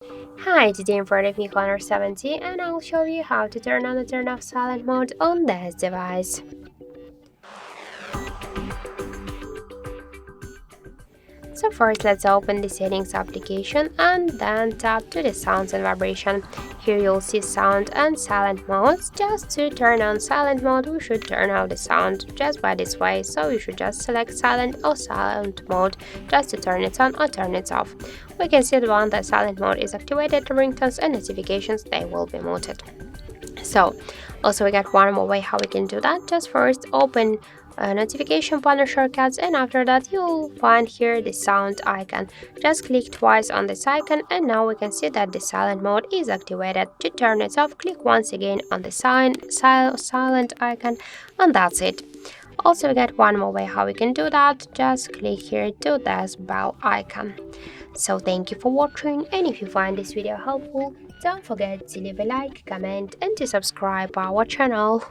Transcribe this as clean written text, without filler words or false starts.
Hi, today I'm part of Mi Honor 70 and I'll show you how to turn on the turn off silent mode on this device. So first let's open the settings application and then tap to the sounds and vibration. Here you'll see sound and silent modes. Just to turn on silent mode we should turn off the sound just by this way, so you should just select silent or silent mode just to turn it on or turn it off. We can see that when the silent mode is activated, the ringtones and notifications they will be muted. So also we got one more way how we can do that. Just first open notification panel shortcuts, and after that you'll find here the sound icon. Just click twice on this icon and now we can see that the silent mode is activated. To turn it off, click once again on the silent icon, and that's it. Also we got one more way how we can do that. Just click here to this bell icon. So thank you for watching, and if you find this video helpful, don't forget to leave a like, comment and to subscribe our channel.